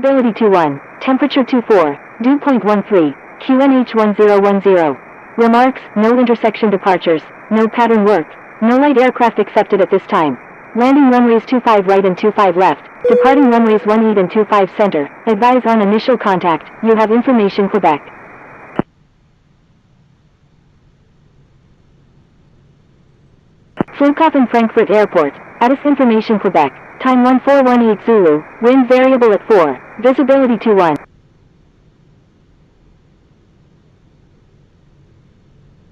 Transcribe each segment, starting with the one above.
Visibility 21, temperature 24, dew point 13, QNH 1010. Remarks, no intersection departures, no pattern work, no light aircraft accepted at this time. Landing runways 25 right and 25 left, departing runways 18 and 25 center. Advise on initial contact, you have information Quebec. Flughafen Frankfurt Airport, ATC information Quebec, time 1418 Zulu, wind variable at 4, visibility 21.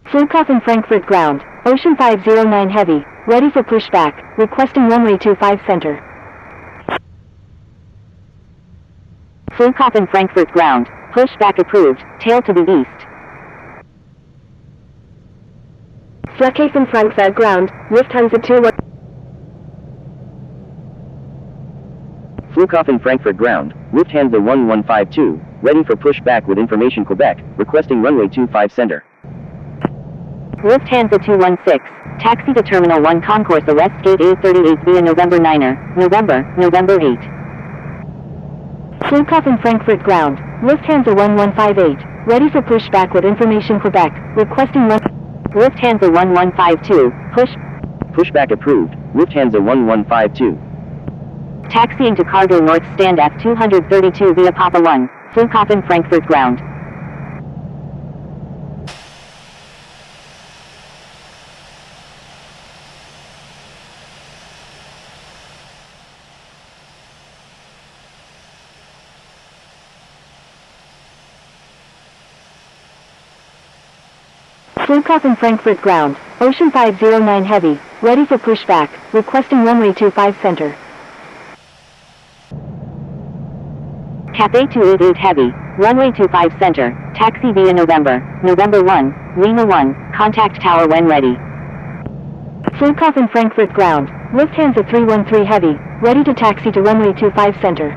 Flughafen Frankfurt ground, Ocean 509 heavy, ready for pushback, requesting runway 25 center. Flughafen Frankfurt ground, pushback approved, tail to the east. Flughafen Frankfurt ground, Lufthansa 21. Flughafen Frankfurt ground, Lufthansa 1152, ready for pushback with information Quebec, requesting runway 25 center. Lufthansa 216, taxi to Terminal 1 Concourse Arrest Gate A38 via November 9er, November 8. Flughafen Frankfurt ground, Lufthansa 1158, ready for pushback with information Quebec, requesting Lufthansa 1152, Pushback approved, Lufthansa 1152. Taxiing to Cargo North Stand F232 via Papa 1, Flughafen Frankfurt ground. Flughafen Frankfurt ground, Ocean 509 heavy, ready for pushback, requesting runway 25 center. Cathay 288 heavy, runway 25 center, taxi via November 1, Lima 1, contact tower when ready. Flughafen Frankfurt ground, Lufthansa 313 heavy, ready to taxi to runway 25 center.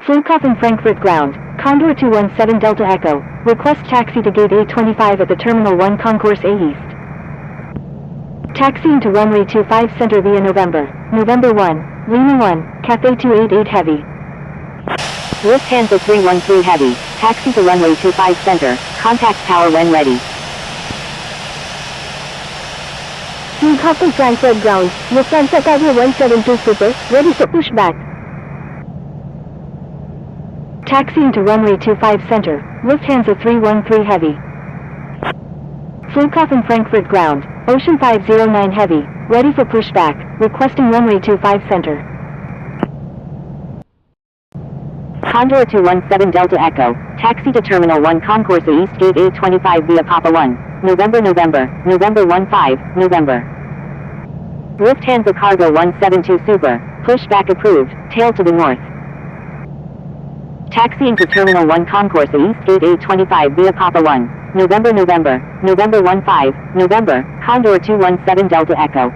Flughafen Frankfurt ground, Condor 217 Delta Echo, request taxi to gate A25 at the Terminal 1 Concourse A East. Taxiing to runway 25 center via November 1, Lima 1, Cathay 288 heavy. Lufthansa 313 heavy, taxi to runway 25 center, contact tower when ready. Flughafen Frankfurt ground, Lufthansa Cargo 172 Super, ready for pushback. Taxiing to runway 25 center, Lufthansa 313 heavy. Flughafen Frankfurt ground, Ocean 509 heavy, ready for pushback, requesting runway 25 center. Condor 217 Delta Echo, taxi to Terminal 1 Concourse East Gate A25 via Papa 1, November 15, November. Lufthansa Cargo 172 Super, pushback approved, tail to the north. Taxiing to Terminal 1 Concourse East Gate A25 via Papa 1, November 15, November, Condor 217 Delta Echo.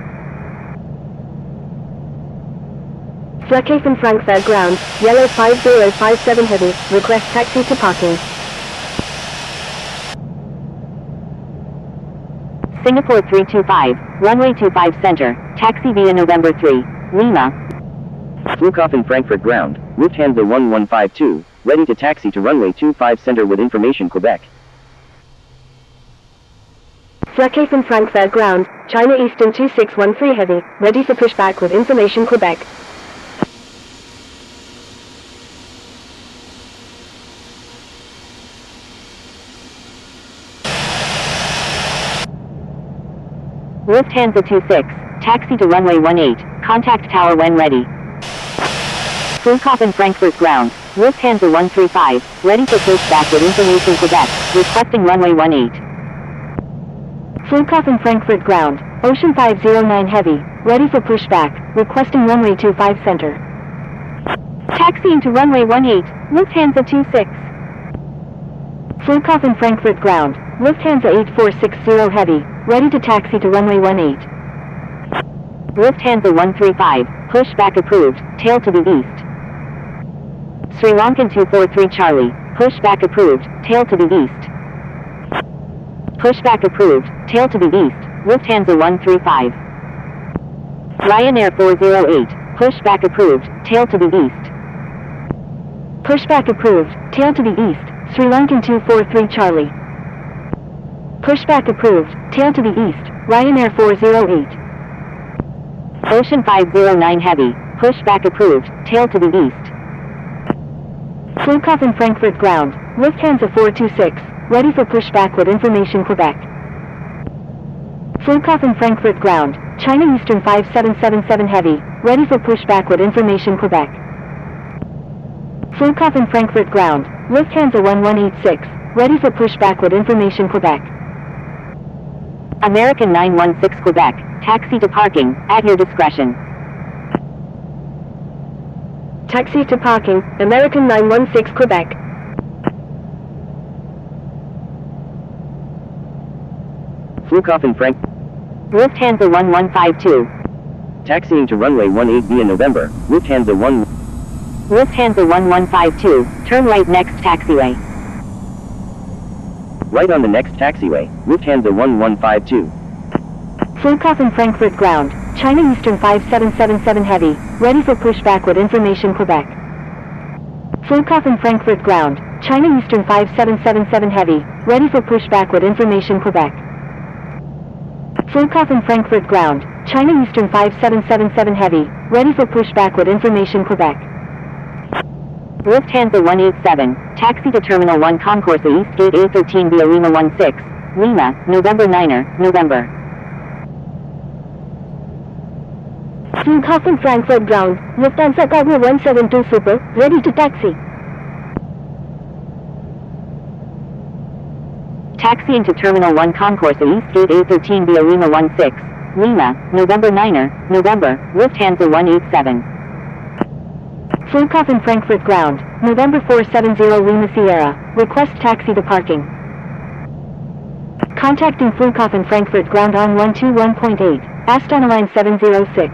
Flughafen Frankfurt ground, Yellow 5057 heavy, request taxi to parking. Singapore 325, runway 25 center, taxi via November 3, Lima. Flughafen Frankfurt ground, Lufthansa 1152, ready to taxi to runway 25 center with information Quebec. Flughafen Frankfurt ground, China Eastern 2613 heavy, ready for pushback with information Quebec. Lufthansa 26, taxi to runway 18, contact tower when ready. Flughafen Frankfurt ground, Lufthansa 135, ready for pushback with information Quebec, requesting runway 18. Flughafen Frankfurt ground, Ocean 509 heavy, ready for pushback, requesting runway 25 center. Taxiing to runway 18, Lufthansa 26. Flughafen Frankfurt ground, Lufthansa 8460 heavy, ready to taxi to runway 18. Lufthansa 135, pushback approved, tail to the east. Sri Lankan 243 Charlie, pushback approved, tail to the east. Pushback approved, tail to the east, Lufthansa 135. Ryanair 408, pushback approved, tail to the east. Pushback approved, tail to the east, Sri Lankan 243 Charlie. Pushback approved, tail to the east, Ryanair 408. Ocean 509 Heavy, pushback approved, tail to the east. Flughafen Frankfurt ground, Lufthansa 426, ready for pushback with information Quebec. Flughafen Frankfurt ground, China Eastern 5777 Heavy, ready for pushback with information Quebec. Flughafen Frankfurt ground, Lufthansa 1186, ready for pushback with information Quebec. American 916 Quebec, taxi to parking, at your discretion. Taxi to parking, American 916 Quebec. Flughafen Frank. Lufthansa 1152. Taxiing to runway 18 via November, Lufthansa 1152, turn right next taxiway. Right on the next taxiway, Lufthansa 1152. Flughafen Frankfurt ground, China Eastern 5777 Heavy, ready for pushback with information Quebec. Flughafen Frankfurt ground, China Eastern 5777 Heavy, ready for pushback with information Quebec. Flughafen Frankfurt ground, China Eastern 5777 Heavy, ready for pushback with information Quebec. Lufthansa 187, taxi to Terminal 1 Concourse East Gate A13 via Lima 16, Lima, November 9er, November. Flughafen Frankfurt ground, Lufthansa Cargo 172 Super, ready to taxi. Taxiing to Terminal 1 Concourse East Gate A13 via Lima 16, Lima, November 9er, November, Lufthansa 187. Flughafen Frankfurt ground, November 470 Lima Sierra, request taxi to parking. Contacting Flughafen Frankfurt ground on 121.8, Astana line 706.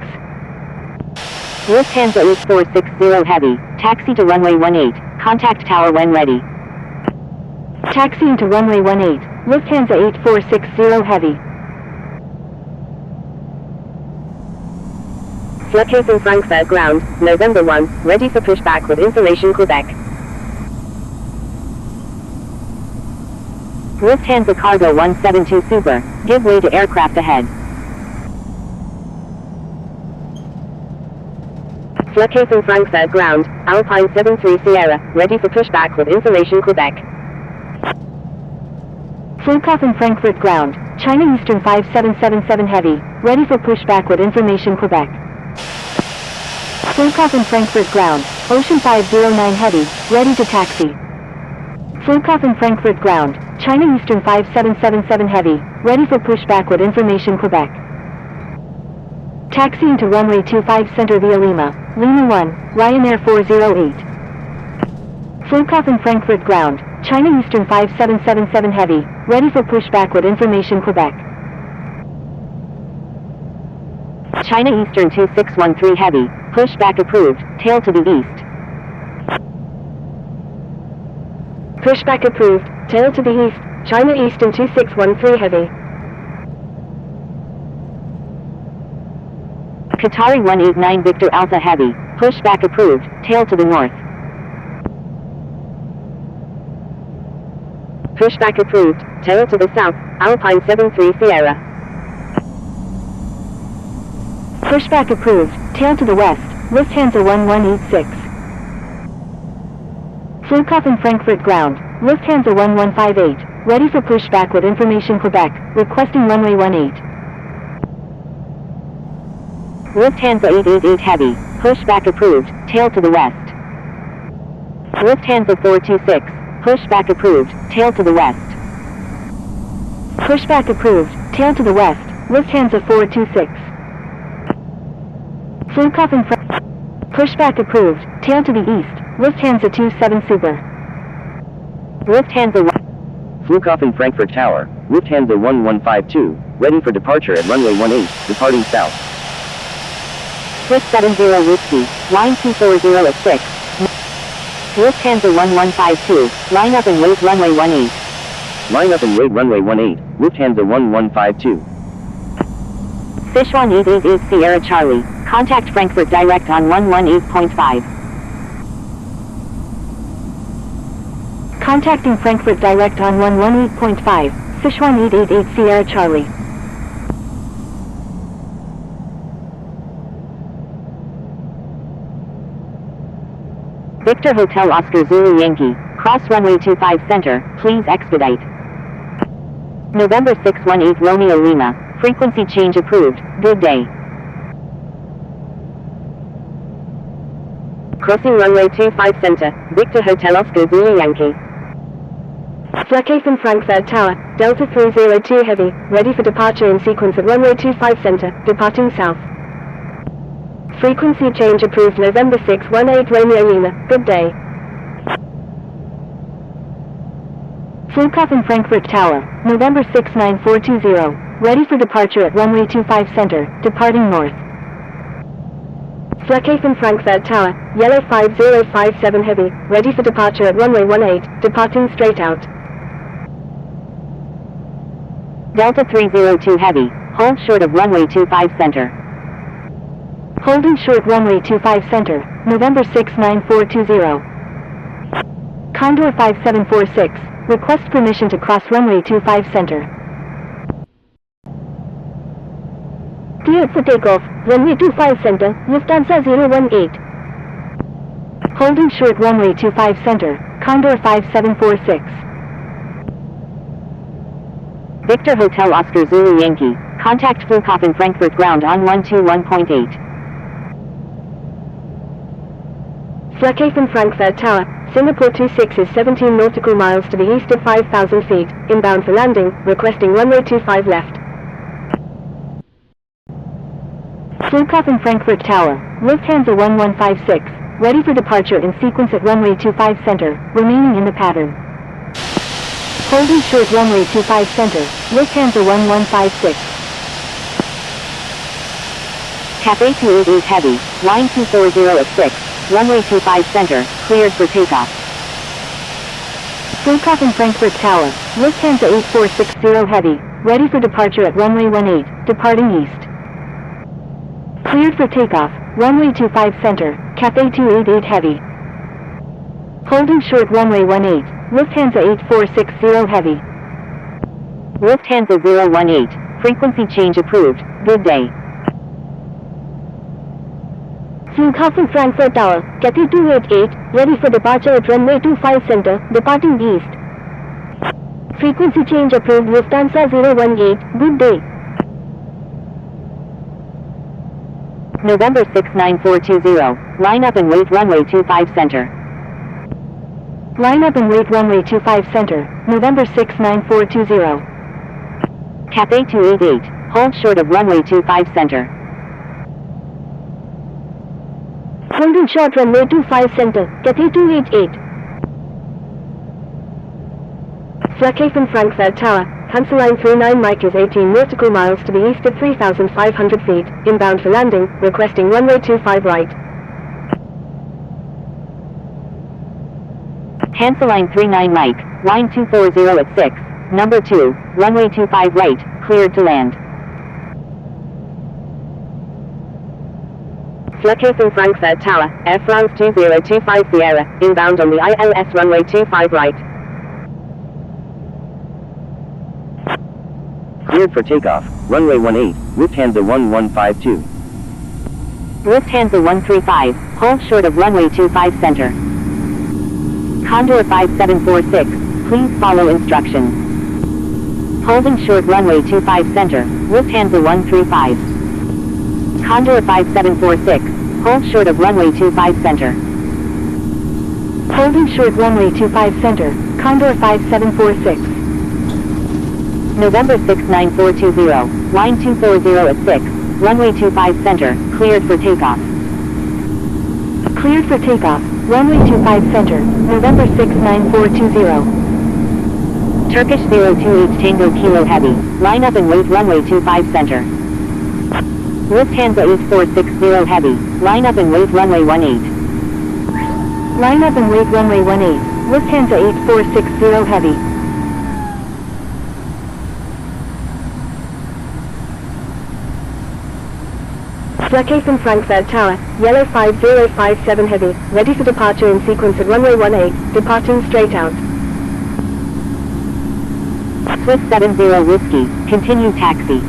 Lufthansa 8460 Heavy, taxi to runway 18, contact tower when ready. Taxiing to runway 18, Lufthansa 8460 Heavy. Flughafen Frankfurt ground, November 1, ready for pushback with information Quebec. Lufthansa Cargo 172 Super, give way to aircraft ahead. Flughafen Frankfurt ground, Alpine 73 Sierra, ready for pushback with information Quebec. Flughafen Frankfurt ground, China Eastern 5777 Heavy, ready for pushback with information Quebec. Flughafen Frankfurt ground, Ocean 509 Heavy, ready to taxi. Flughafen Frankfurt ground, China Eastern 5777 Heavy, ready for pushback with information Quebec. Taxiing to runway 25 Center via Lima, Lima 1, Ryanair 408. Flughafen Frankfurt ground, China Eastern 5777 Heavy, ready for pushback with information Quebec. China Eastern 2613 Heavy, pushback approved, tail to the east. Pushback approved, tail to the east, China Eastern 2613 Heavy. Qatari 189 Victor Alpha Heavy, pushback approved, tail to the north. Pushback approved, tail to the south, Alpine 73 Sierra. Pushback approved, tail to the west, Lufthansa 1186. Flughafen Frankfurt ground, Lufthansa 1158, ready for pushback with information Quebec, requesting runway 18. Lufthansa 888 Heavy, pushback approved, tail to the west. Lufthansa 426, pushback approved, tail to the west. Pushback approved, tail to the west, Lufthansa 426. Flughafen pushback approved, tail to the east, Lufthansa 27 Super. Lufthansa 1. Flughafen Frankfurt Tower, Lufthansa 1152, ready for departure at runway 18, departing south. Swiss 70 Whiskey, line 240 at 6. Lufthansa 1152, line up and wait runway 18. Line up and wait runway 18, Lufthansa 1152. Sichuan 888 Sierra Charlie, contact Frankfurt direct on 118.5. Contacting Frankfurt direct on 118.5, Sichuan 888 Sierra Charlie. Victor Hotel Oscar Zulu Yankee, cross runway 25 center, please expedite. November 618 Romeo Lima, frequency change approved, good day. Crossing runway 25 center, Victor Hotel Oscar Zulu Yankee. Flughafen Frankfurt Tower, Delta 302 Heavy, ready for departure in sequence at runway 25 center, departing south. Frequency change approved November 618 Romeo Lima, good day. Flughafen Frankfurt Tower, November 69420, ready for departure at runway 25 center, departing north. Flughafen Frankfurt Tower, Yellow 5057 Heavy, ready for departure at runway 18, departing straight out. Delta 302 Heavy, hold short of runway 25 center. Holding short runway 25 center, November 69420. Condor 5746, request permission to cross runway 25 center. Cleared for takeoff, runway 25 center, Lufthansa 018. Holding short runway 25 center, Condor 5746. Victor Hotel Oscar Zulu Yankee, contact Flughafen Frankfurt ground on 121.8. Flughafen Frankfurt Tower, Singapore 26 is 17 nautical miles to the east of 5,000 feet, inbound for landing, requesting runway 25 left. Flughafen Frankfurt Tower, Lufthansa 1156, ready for departure in sequence at runway 25 center, remaining in the pattern. Holding short runway 25 center, Lufthansa 1156. Cathay 288 Heavy, line 240 at 6, runway 25 center, cleared for takeoff. Flughafen Frankfurt Tower, Lufthansa 8460 Heavy, ready for departure at runway 18, departing east. Cleared for takeoff, runway 25 center, Cathay 288 Heavy. Holding short runway 18, Lufthansa 8460 Heavy. Lufthansa 018, frequency change approved, good day. Flughafen Frankfurt Tower, Cathay 288, ready for departure at runway 25 center, departing east. Frequency change approved Lufthansa 018, good day. November 69420, line up and wait runway 25 center. Line up and wait runway 25 center, November 69420. Cathay 288, hold short of runway 25 center. Holding short runway 25 center, Cathay 288. Flughafen Frankfurt Tower, Hansa Line 39 Mike is 18 nautical miles to the east of 3,500 feet, inbound for landing, requesting runway 25 right. Hansa Line 39 Mike, line 240 at 6, number 2, runway 25 right, cleared to land. Flughafen Frankfurt Tower, Air France 2025 Sierra, inbound on the ILS runway 25 right. Cleared for takeoff, runway 18, Lufthansa 1152. Lufthansa 135, hold short of runway 25 center. Condor 5746, please follow instructions. Holding short runway 25 center, Lufthansa 135. Condor 5746, hold short of runway 25 center. Holding short runway 25 center, Condor 5746. November 69420, line 240 at 6, runway 25 center, cleared for takeoff. Cleared for takeoff, runway 25 center, November 69420. Turkish 028 Tango Kilo Heavy, line up and wait runway 25 center. Lufthansa 8460 Heavy, line up and wait runway 18. Line up and wait runway 18, Lufthansa 8460 Heavy. Flughafen Frankfurt Tower, Yellow 5057 Heavy, ready for departure in sequence at runway 18, departing straight out. Swiss 70 Whiskey, continue taxi.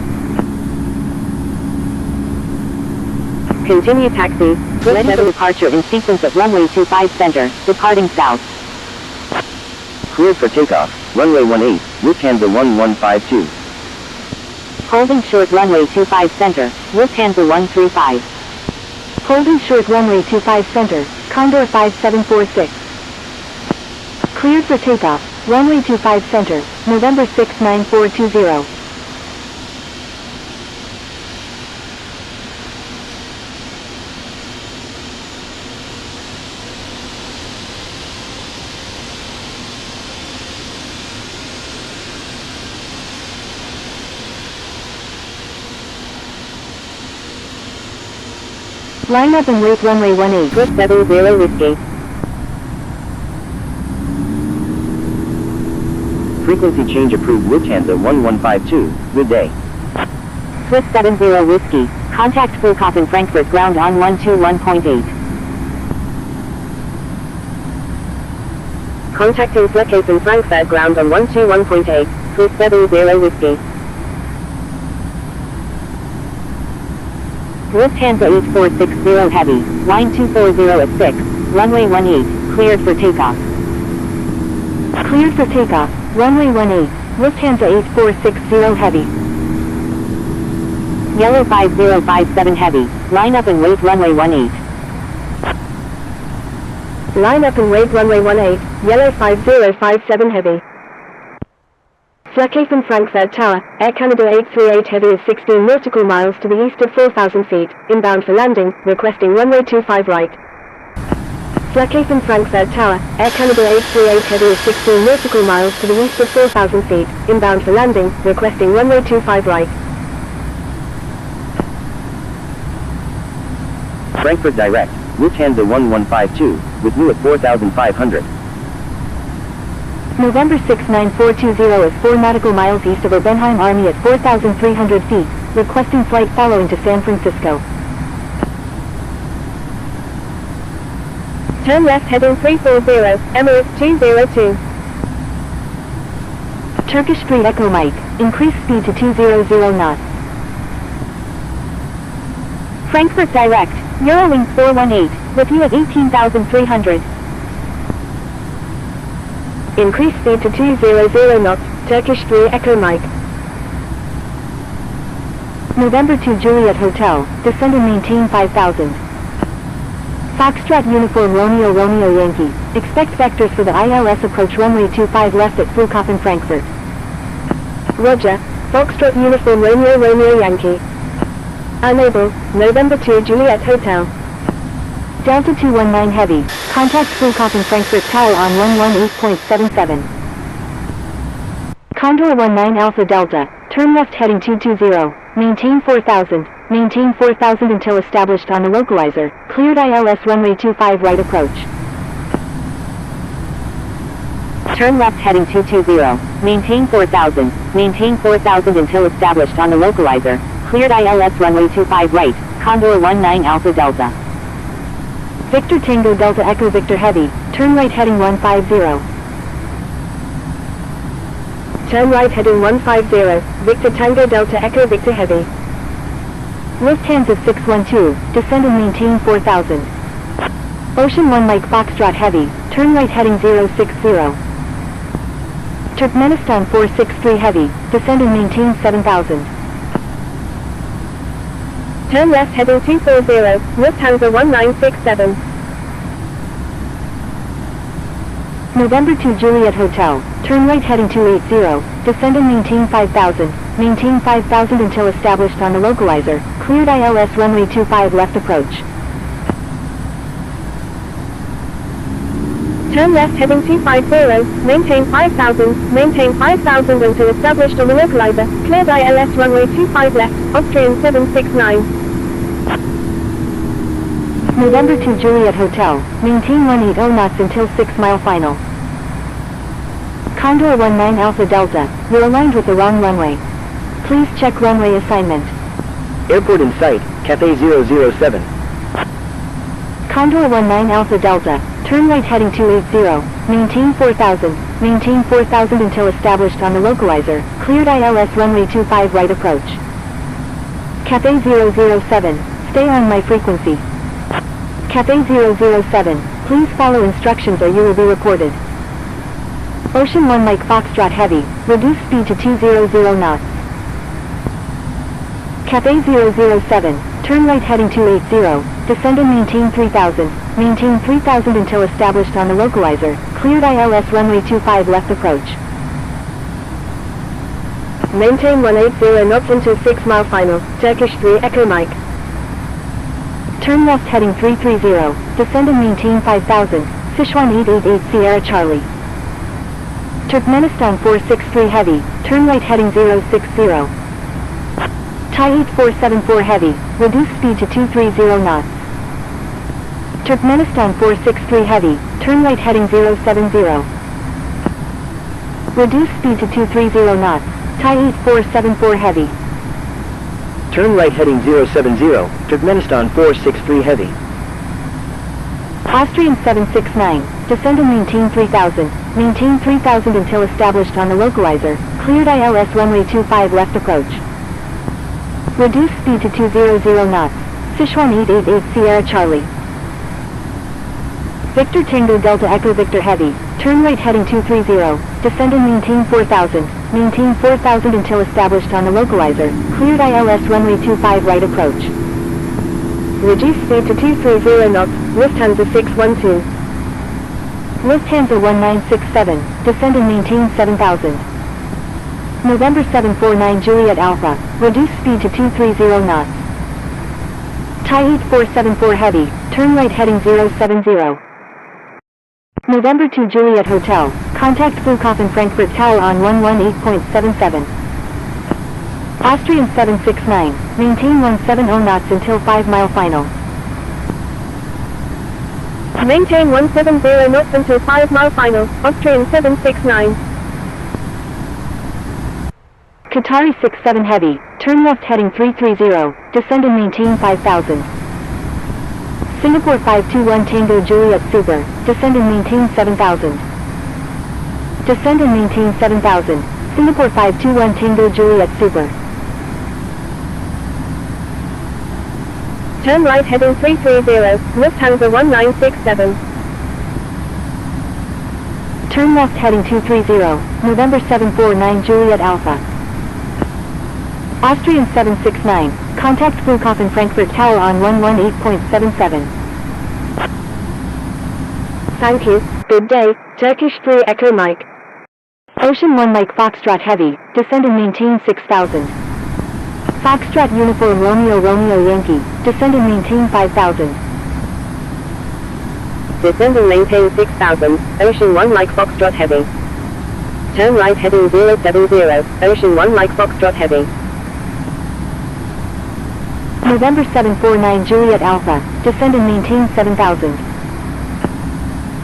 Continue taxi, Swiss 7 departure in sequence at runway 25 center, departing south. Cleared for takeoff, runway 18, Lufthansa 1152. Holding short runway 25 center, Lufthansa 135. Holding short runway 25 center, Condor 5746. Cleared for takeoff, runway 25 center, November 69420. Line up and wait runway 18. Swiss 70 Whiskey. Frequency change approved Lufthansa 1152, good day. Swiss 70 Whiskey, contact Flughafen Frankfurt ground on 121.8. Contacting Flughafen Frankfurt ground on 121.8, Swiss 70 Whiskey. Lufthansa 8460 Heavy, line 240 at 6, runway 18, cleared for takeoff. Cleared for takeoff, runway 18, Lufthansa 8460 Heavy. Yellow 5057 Heavy, line up and wait runway 18. Line up and wait runway 18, Yellow 5057 Heavy. Flughafen Frankfurt Tower, Air Canada 838 Heavy is 16 nautical miles to the east of 4,000 feet, inbound for landing, requesting runway 25 right. Flughafen Frankfurt Tower, Air Canada 838 Heavy is 16 nautical miles to the east of 4,000 feet, inbound for landing, requesting runway 25 right. Frankfurt Direct, Lufthansa 1152, with you at 4,500. November 69420 is 4 nautical miles east of Oppenheim Army at 4,300 feet, requesting flight following to San Francisco. Turn left heading 340, Emirates 202. Turkish 3 Echo Mike, increase speed to 200 knots. Frankfurt Direct, Eurowings 418, with you at 18,300. Increase speed to 200 knots, Turkish 3 Echo Mike. November 2 Juliet Hotel, descend and maintain 5,000. Foxtrot Uniform Romeo Romeo Yankee, expect vectors for the ILS approach runway 25 left at Flughafen Frankfurt. Roger, Foxtrot Uniform Romeo Romeo Yankee. Unable, November 2 Juliet Hotel. Delta 219 Heavy, contact Flughafen Frankfurt Tower on 118.77. Condor 19 Alpha Delta, turn left heading 220, maintain 4,000, maintain 4,000 until established on the localizer, cleared ILS runway 25 right approach. Turn left heading 220, maintain 4,000 until established on the localizer, cleared ILS runway 25 right, Condor 19 Alpha Delta. Victor Tango Delta Echo Victor Heavy, turn right heading 150. Turn right heading 150, Victor Tango Delta Echo Victor Heavy. Lufthansa 612, descend and maintain 4,000. Ocean 1 Mike Foxtrot Heavy, turn right heading 060. Turkmenistan 463 Heavy, descend and maintain 7,000. Turn left heading 240, Lufthansa 1967. November 2 Juliet Hotel, turn right heading 280, descend and maintain 5,000 until established on the localizer, cleared ILS runway 25 left approach. Turn left heading 250, maintain 5,000 until established on the localizer, cleared ILS runway 25 left, Austrian 769. November 2 Juliet Hotel, maintain 180 knots until 6 mile final. Condor 19 Alpha Delta, you're aligned with the wrong runway. Please check runway assignment. Airport in sight, Cathay 007. Condor 19 Alpha Delta, turn right heading 280, maintain 4000, maintain 4000 until established on the localizer, cleared ILS runway 25 right approach. Cathay 007, stay on my frequency. Cathay 007, please follow instructions or you will be reported. Ocean 1 Mike Foxtrot Heavy, reduce speed to 200 knots. Cathay 007, turn right heading 280, descend and maintain 3000, maintain 3000 until established on the localizer, cleared ILS runway 25 left approach. Maintain 180 knots into 6 mile final, Turkish 3 Echo Mike. Turn left heading 330, descend and maintain 5000, Sichuan 888 Sierra Charlie. Turkmenistan 463 Heavy, turn right heading 060. Thai 8474 Heavy, reduce speed to 230 knots. Turkmenistan 463 Heavy, turn right heading 070. Reduce speed to 230 knots, Thai 8474 Heavy. Turn right heading 070, Turkmenistan 463 Heavy. Austrian 769, descend and maintain 3000, maintain 3000 until established on the localizer, cleared ILS runway 25 left approach. Reduce speed to 200 knots, Sichuan 888 Sierra Charlie. Victor Tango Delta Echo Victor Heavy, turn right heading 230, descend and maintain 4000, maintain 4000 until established on the localizer, cleared ILS runway 25 right approach. Reduce speed to 230 knots, Lufthansa 612. Lufthansa 1967, descend and maintain 7000. November 749 Juliet Alpha, reduce speed to 230 knots. Thai 8474 Heavy, turn right heading 070. November 2 Juliet Hotel, contact Flughafen Frankfurt Tower on 118.77. Austrian 769, maintain 170 knots until 5 mile final. Maintain 170 knots until 5 mile final, Austrian 769. Qatari 67 Heavy, turn left heading 330, descend and maintain 5000. Singapore 521 Tango Juliet Super, descend and maintain 7000. Descend and maintain 7000, Singapore 521 Tango Juliet Super. Turn right heading 330, Lufthansa 1967. Turn left heading 230, November 749 Juliet Alpha. Austrian 769, contact Flughafen Frankfurt Tower on 118.77. Thank you, good day, Turkish 3 Echo Mike. Ocean 1 Mike Foxtrot Heavy, descend and maintain 6000. Foxtrot Uniform Romeo Romeo Yankee, descend and maintain 5000. Descend and maintain 6000, Ocean 1 Mike Foxtrot Heavy. Turn right heading 070, Ocean 1 Mike Foxtrot Heavy. November 749 Juliet Alpha, descend and maintain 7000.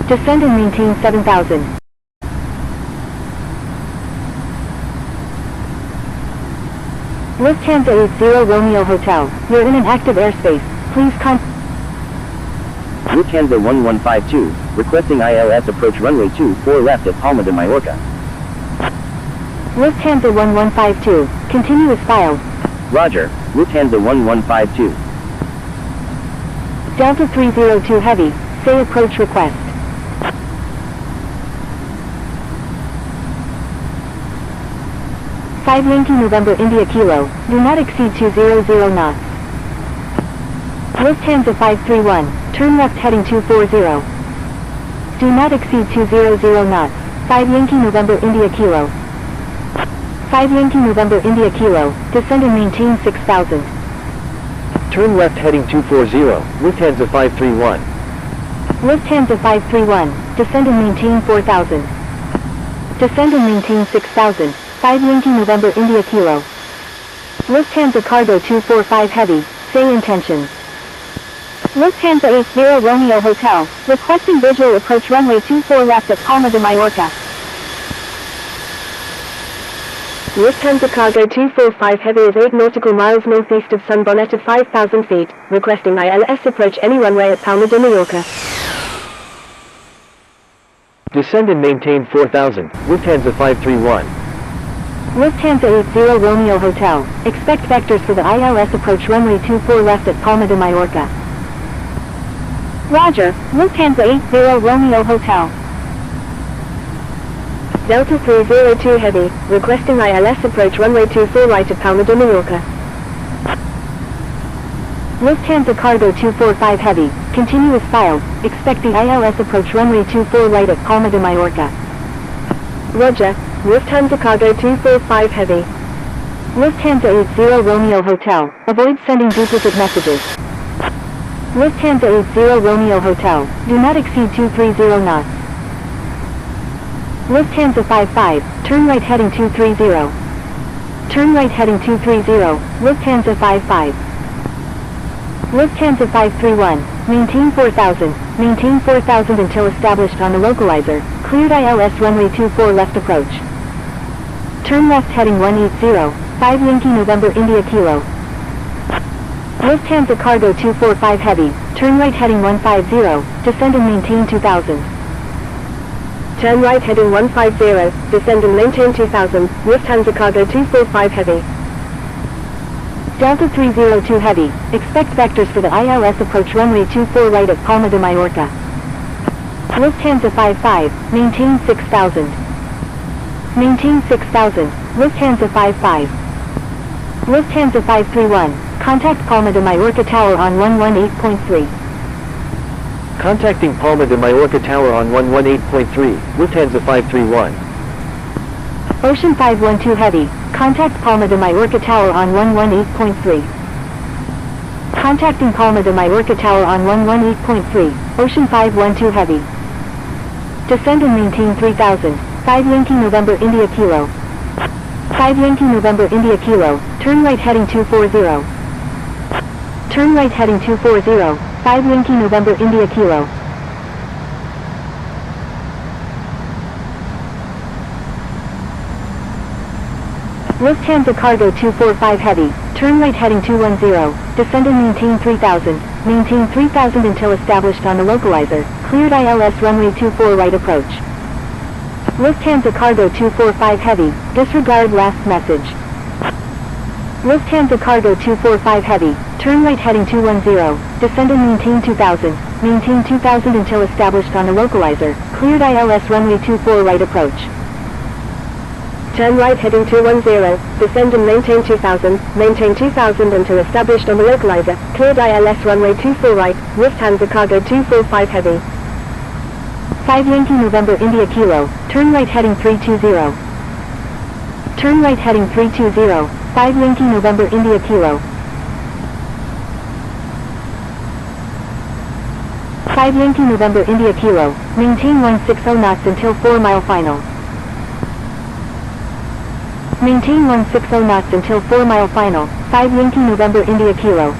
Descend and maintain 7000. Lufthansa 80 Romeo Hotel, you're in an active airspace, please Lufthansa 1152, requesting ILS approach runway 24 left at Palma de Mallorca. Lufthansa 1152, continue as filed. Roger, Lufthansa 1152. Delta 302 Heavy, say approach request. Five Yankee November India Kilo, do not exceed 200 knots. Lufthansa 531, turn left heading 240. Do not exceed 200 knots, 5 Yankee November India Kilo. 5 Yankee November India Kilo, descend and maintain 6000. Turn left heading 240, Lufthansa 531. Lufthansa 531, descend and maintain 4000. Descend and maintain 6000, 5 Yankee November India Kilo. Lufthansa Cargo 245 Heavy, say intentions. Lufthansa 80 Romeo Hotel, requesting visual approach runway 24 left at Palma de Mallorca. Lufthansa Cargo 245 Heavy is 8 nautical miles northeast of Sunbonnet at 5,000 feet, requesting ILS approach any runway at Palma de Mallorca. Descend and maintain 4000, Lufthansa 531. Lufthansa 80 Romeo Hotel. Expect vectors for the ILS approach runway 24 left at Palma de Mallorca. Roger, Lufthansa 80 Romeo Hotel. Delta 302 Heavy, requesting ILS approach runway 24 right at Palma de Mallorca. Lufthansa Cargo 245 Heavy, continuous file, expect the ILS approach runway 24 right at Palma de Mallorca. Roger, Lufthansa Cargo 245 Heavy. Lufthansa 80 Romeo Hotel, avoid sending duplicate messages. Lufthansa 80 Romeo Hotel, do not exceed 230 knots. Lufthansa 55, turn right heading 230. Turn right heading 230, Lufthansa 55. Lufthansa 531, maintain 4000, maintain 4000 until established on the localizer, cleared ILS runway 24 left approach. Turn left heading 180, 5 Yankee November India Kilo. Lufthansa Cargo 245 Heavy, turn right heading 150, descend and maintain 2000. Turn right heading 150, descend and maintain 2000, Lufthansa Cargo 245 Heavy. Delta 302 Heavy, expect vectors for the ILS approach runway 24 right at Palma de Mallorca. Lufthansa 55, maintain 6000. Maintain 6000, Lufthansa 55. Lufthansa 531, contact Palma de Mallorca Tower on 118.3. Contacting Palma de Mallorca Tower on 118.3, Lufthansa 531. Ocean 512 Heavy, contact Palma de Mallorca Tower on 118.3. Contacting Palma de Mallorca Tower on 118.3, Ocean 512 Heavy. Descend and maintain 3000, 5 Yankee November India Kilo. 5 Yankee November India Kilo, turn right heading 240. Turn right heading 240, 5 Yankee November India Kilo. Lufthansa Cargo 245 Heavy, turn right heading 210, descend and maintain 3000, maintain 3000 until established on the localizer, cleared ILS runway 24 right approach. Lufthansa Cargo 245 Heavy, disregard last message. Lufthansa Cargo 245 Heavy, turn right heading 210, descend and maintain 2000, maintain 2000 until established on the localizer, cleared ILS runway 24 right approach. Turn right heading 210, descend and maintain 2000 until established on the localizer, cleared ILS runway 24 right, Lufthansa Cargo 245 Heavy. 5 Yankee November India Kilo, turn right heading 320. Turn right heading 320, 5 Yankee November India Kilo. 5 Yankee November India Kilo, maintain 160 knots until 4 mile final. Maintain 160 knots until 4 mile final, 5 Yankee November India Kilo.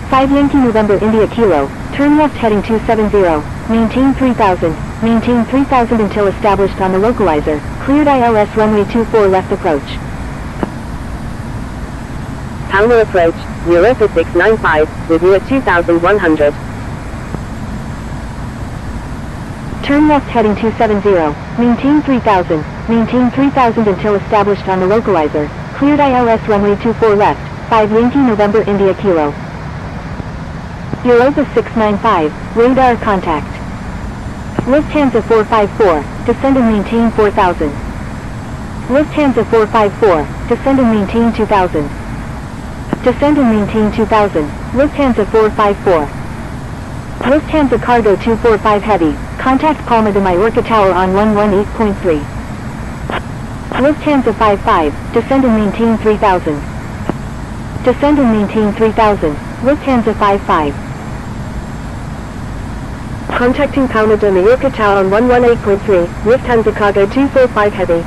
Five Yankee November India Kilo, turn left heading 270, maintain 3000, maintain 3000 until established on the localizer, cleared ILS runway 24 left approach. Palma approach, Europa 695, with you at 2100. Turn left heading 270, maintain 3000, maintain 3000 until established on the localizer, cleared ILS runway 24 left, 5 Yankee November India Kilo. Europa 695, radar contact. Lufthansa 454, descend and maintain 4000. Lufthansa 454, descend and maintain 2000. Descend and maintain 2000, Lufthansa 454. Lufthansa Cargo 245 Heavy, contact Palma de Mallorca Tower on 118.3. Lufthansa 55, descend and maintain 3000. Descend and maintain 3000, Lufthansa 55. Contacting Palma de Mallorca Tower on 118.3, Lufthansa Cargo 245 Heavy.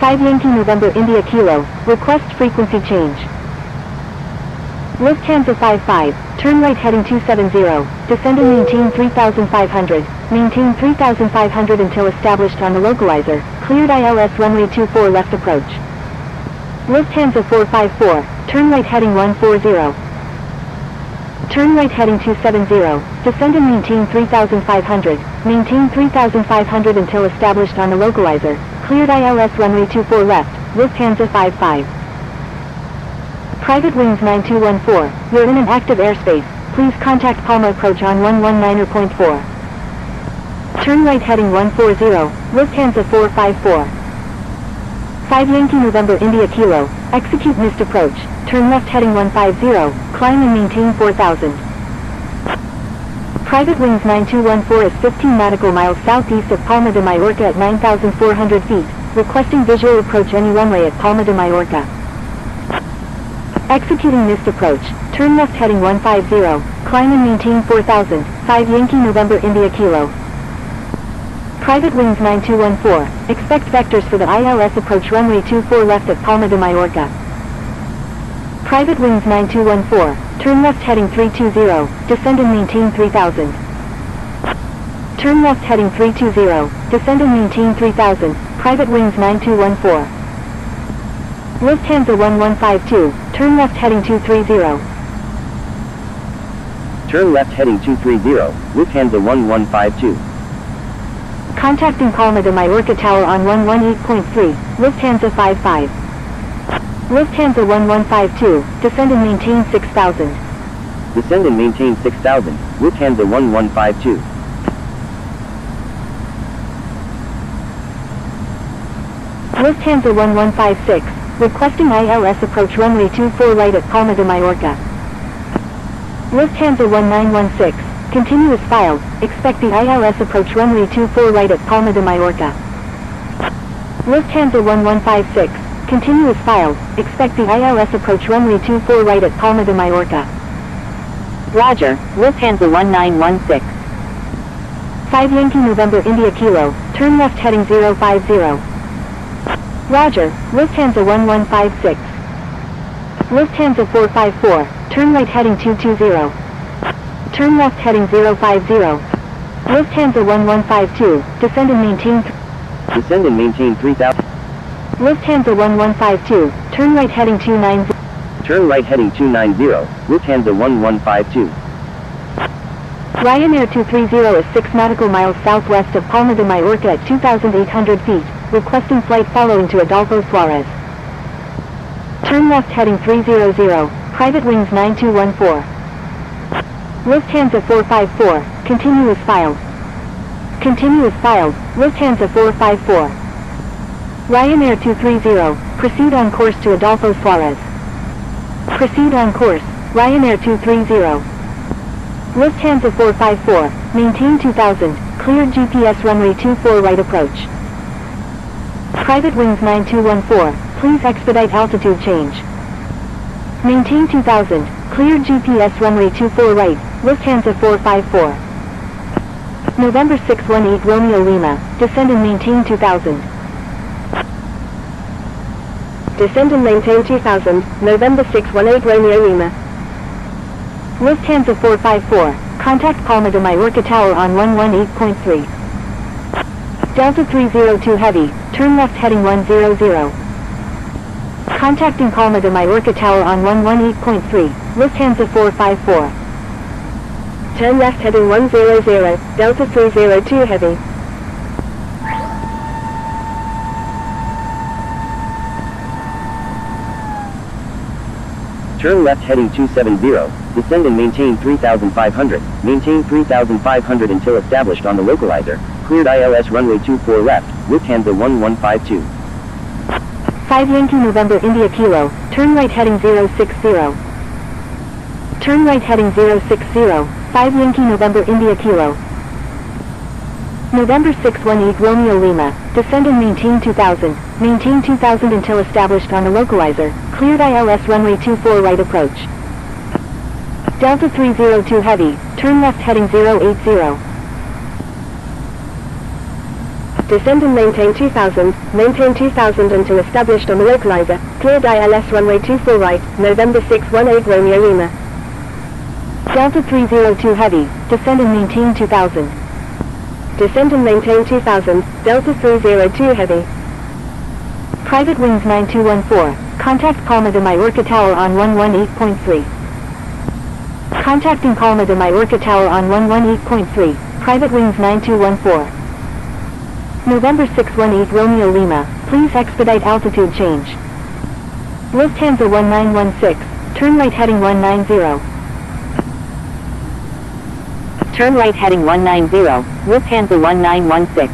5 Yankee November India Kilo, request frequency change. Lufthansa 55, turn right heading 270, descend and maintain 3500, maintain 3500 until established on the localizer, cleared ILS runway 24 left approach. Lufthansa 454, turn right heading 140. Turn right heading 270, descend and maintain 3500, maintain 3500 until established on the localizer, cleared ILS runway 24 left, Lufthansa 55. Private wings 9214, you're in an active airspace, please contact Palma approach on 119.4. Turn right heading 140, Lufthansa 454. 5 Yankee November India Kilo, execute missed approach, turn left heading 150, climb and maintain 4000. Private wings 9214 is 15 nautical miles southeast of Palma de Mallorca at 9,400 feet, requesting visual approach any runway at Palma de Mallorca. Executing missed approach, turn left heading 150, climb and maintain 4000, 5 Yankee November India Kilo. Private wings 9214, expect vectors for the ILS approach runway 24 left at Palma de Mallorca. Private wings 9214, turn left heading 320, descend and maintain 3000. Turn left heading 320, descend and maintain 3000, private wings 9214. Lufthansa 1152, turn left heading 230. Turn left heading 230, Lufthansa 1152. Contacting Palma de Mallorca Tower on 118.3, Lufthansa 55. Lufthansa 1152, descend and maintain 6000. Descend and maintain 6000, Lufthansa 1152. Lufthansa 1156, requesting ILS approach runway 24 right at Palma de Mallorca. Lufthansa 1916, continuous file, expect the ILS approach runway 24 right at Palma de Mallorca. Lufthansa 1156, continuous file, expect the ILS approach runway 24 right at Palma de Mallorca. Roger, Lufthansa 1916. 5 Yankee November India Kilo, turn left heading 050. Roger, Lufthansa 1156. Lufthansa 454, turn right heading 220. Turn left heading 050. Lufthansa 1152, descend and maintain. Descend and maintain 3000. Lufthansa 1152, turn right heading 290. Turn right heading 290, Lufthansa 1152. Ryanair 230 is 6 nautical miles southwest of Palma de Mallorca at 2,800 feet, requesting flight following to Adolfo Suarez. Turn left heading 300, private wings 9214. Lufthansa 454, continuous file. Continuous file, Lufthansa 454. Ryanair 230, proceed on course to Adolfo Suarez. Proceed on course, Ryanair 230. Lufthansa 454, maintain 2000, cleared GPS runway 24 right approach. Private wings 9214, please expedite altitude change. Maintain 2000, cleared GPS runway 24 right, Lufthansa 454. November 618 Romeo Lima, descend and maintain 2000. Descend and maintain 2000, November 618 Romeo Lima. Lufthansa 454, contact Palma de Mallorca Tower on 118.3. Delta 302 Heavy, turn left heading 100. Contacting Palma de Mallorca Tower on 118.3, Lufthansa 454. Turn left heading 100, Delta 302 Heavy. Turn left heading 270, descend and maintain 3500, maintain 3500 until established on the localizer, cleared ILS runway 24 left, Lufthansa 1152. 5 Yankee November India Kilo, turn right heading 060. Turn right heading 060, 5 Yankee November India Kilo. November 618 Romeo Lima, descend and maintain 2000, maintain 2000 until established on the localizer, cleared ILS runway 24 right approach. Delta 302 Heavy, turn left heading 080. Descend and maintain 2000, maintain 2000 until established on the localizer, cleared ILS runway 24 right, November 618 Romeo Lima. Delta 302 Heavy, descend and maintain 2000. Descend and maintain 2000, Delta 302 Heavy. Private wings 9214, contact Palma de Mallorca Tower on 118.3. Contacting Palma de Mallorca Tower on 118.3, private wings 9214. November 618 Romeo Lima, please expedite altitude change. Lufthansa 1916, turn right heading 190. Turn right heading 190, Lufthansa 1916.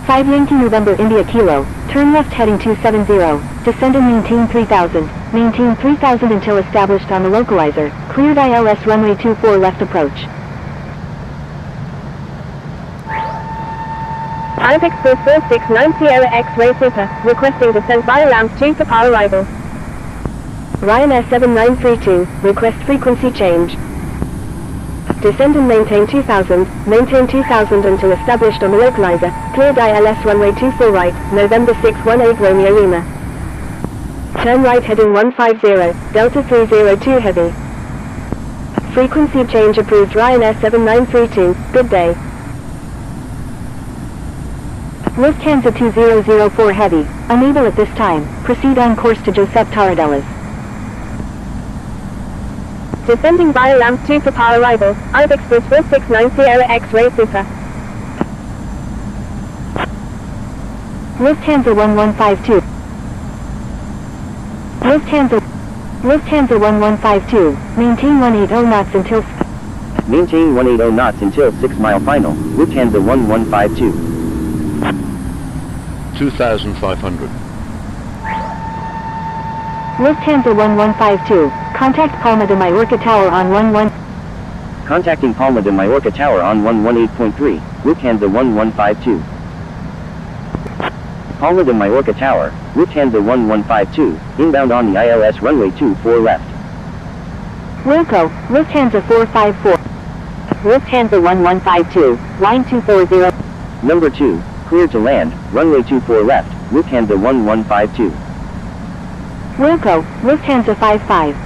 5 Yankee November India Kilo, turn left heading 270, descend and maintain 3000, maintain 3000 until established on the localizer, cleared ILS runway 24 left approach. Airpex 469 Sierra X-Ray Super, requesting descent via Lounge 2 for power arrival. Ryanair 7932, request frequency change. Descend and maintain 2000 until established on the localizer, cleared ILS runway 24 right, November 618 Romeo Lima. Turn right heading 150, Delta 302 Heavy. Frequency change approved Ryanair 7932, good day. Lufthansa 2004 Heavy, unable at this time, proceed on course to Josep Tarradellas. Descending via Lounge 2 for power arrival, Airpex 469 Sierra X-Ray Super. Lufthansa 1152. Lufthansa 1152, maintain 180 knots until... Maintain 180 knots until 6 mile final, Lufthansa 1152. 2,500. Lufthansa 1152, contact Palma de Mallorca Tower on 11... Contacting Palma de Mallorca Tower on 118.3, Lufthansa 1152. Palma de Mallorca Tower, Lufthansa 1152, inbound on the ILS runway 24 left. Wilco, Lufthansa 454. Lufthansa 1152, line 240. Number 2, clear to land, runway 24 left, Lufthansa 1152. Wilco, Lufthansa 55.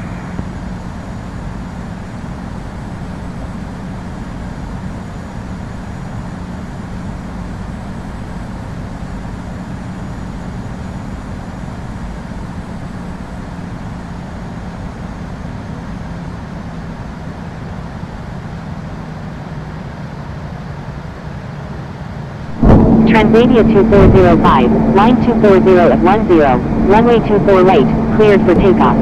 Transavia 2405, line 240 at 10, runway 24 right, cleared for takeoff.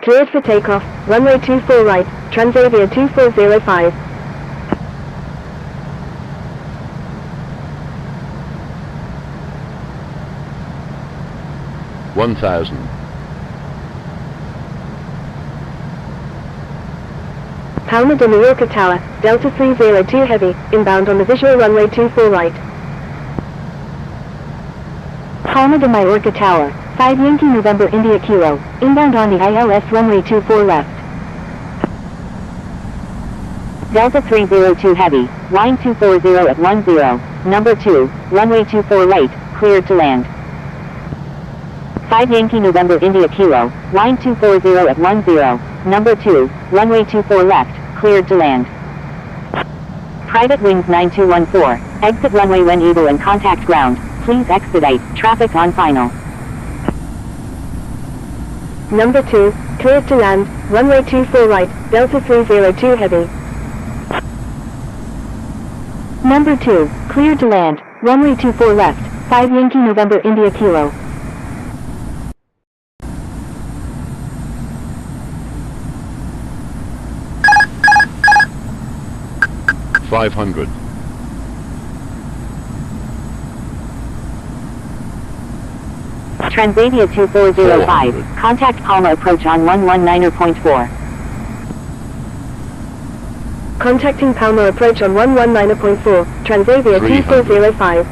Cleared for takeoff, runway 24 right, Transavia 2405. One 1,000. Palma de Mallorca Tower, Delta 302 Heavy, inbound on the visual runway 24 right. Palma de Mallorca Tower, 5 Yankee November India Kilo, inbound on the ILS runway 24 left. Delta 302 Heavy, line 240 at 10, number 2, runway 24 right, cleared to land. 5 Yankee November India Kilo, line 240 at 10, number 2, runway 24 left, cleared to land. Private wings 9214, exit runway when able and contact ground, please expedite, traffic on final. Number 2, cleared to land, runway 24 right, Delta 302 Heavy. Number 2, cleared to land, runway 24 left, 5 Yankee November India Kilo. 500. Transavia 2405, contact Palma approach on 119.4. Contacting Palma approach on 119.4, Transavia 2405.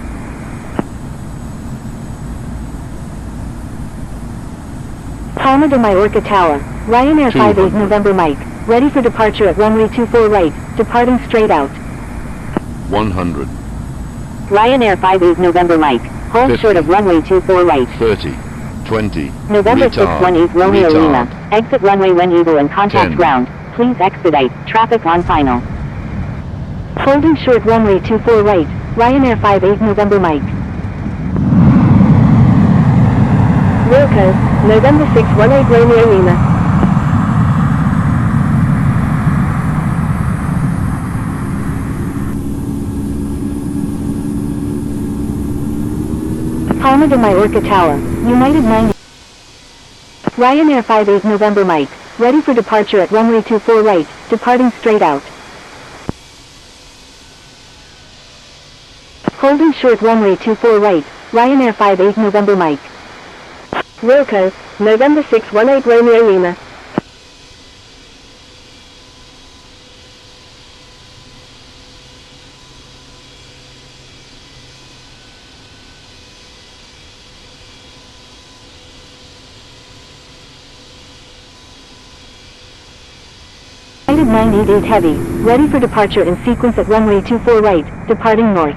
Palma de Mallorca Tower, Ryanair 58 200. November Mike. ready for departure at runway 24 right, departing straight out. 100. Ryanair 58 November Mike, hold 50. short of runway 24 right. 30. 20. November Retard. 618 Romeo Lima, Retard. exit runway when Eagle and contact 10. ground. Please expedite, traffic on final. Holding short runway 24 right, Ryanair 58 November Mike. Wilco, November 618 Romeo Lima. Palma de Mallorca Tower, United 90. Ryanair 58 November Mike, ready for departure at runway 24 right, departing straight out. Holding short runway 24 right, Ryanair 58 November Mike. Wilco, November 618 Romeo Lima. United 988 Heavy, ready for departure in sequence at runway 24 right, departing north.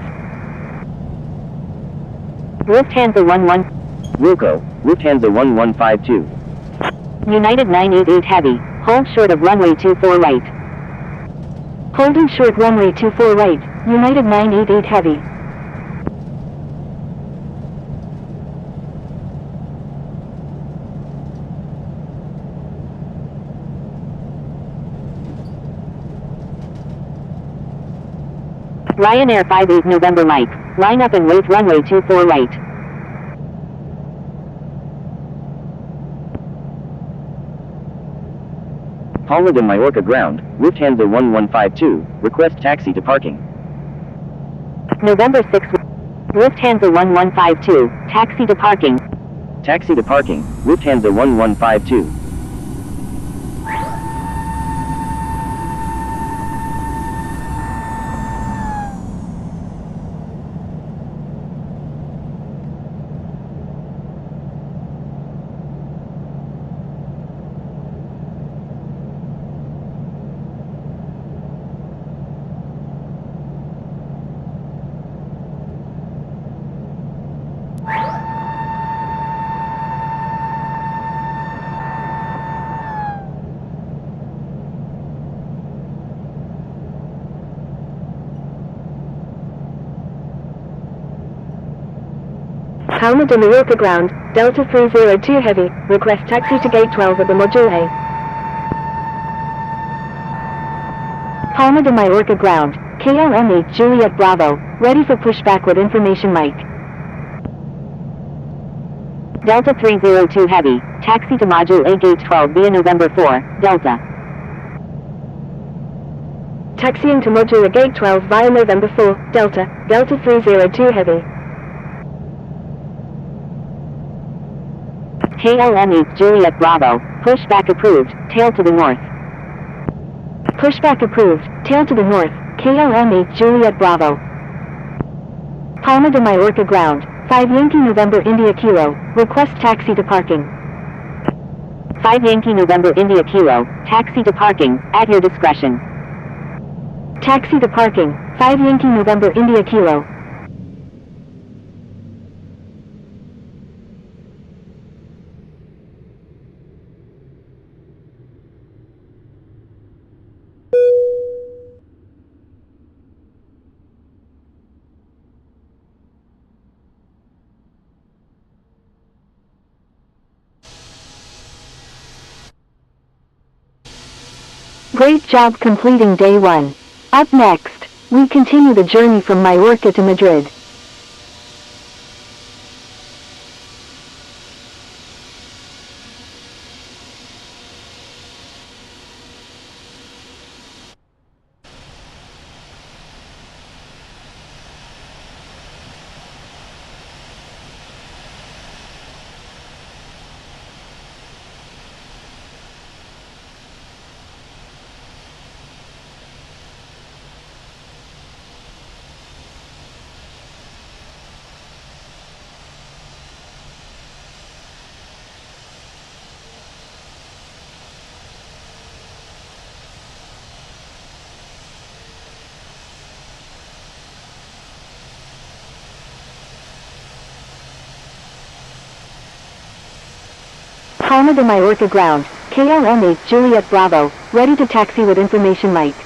Lufthansa 11, Wilco, Lufthansa 1152. United 988 Heavy, hold short of runway 24 right. Holding short runway 24 right, United 988 Heavy. Ryanair 58 November Mike, line up and wait runway 24 right. Palma de Mallorca ground, Lufthansa 1152, request taxi to parking. November 6, Lufthansa 1152, taxi to parking. Taxi to parking, Lufthansa 1152. Palma de Mallorca ground, Delta 302 Heavy, request taxi to gate 12 at the Module A. Palma de Mallorca ground, KLM8 Juliet Bravo, ready for pushback with information Mike. Delta 302 Heavy, taxi to Module A gate 12 via November 4, Delta. Taxiing to Module A gate 12 via November 4, Delta, Delta 302 Heavy. KLM8 Juliet Bravo, pushback approved, tail to the north. Pushback approved, tail to the north, KLM8 Juliet Bravo. Palma de Mallorca ground, 5 Yankee November India Kilo, request taxi to parking. 5 Yankee November India Kilo, taxi to parking, at your discretion. Taxi to parking, 5 Yankee November India Kilo. Great job completing day 1. Up next, we continue the journey from Mallorca to Madrid. Palma de Mallorca ground, KLM 8 Juliet Bravo, ready to taxi with information light.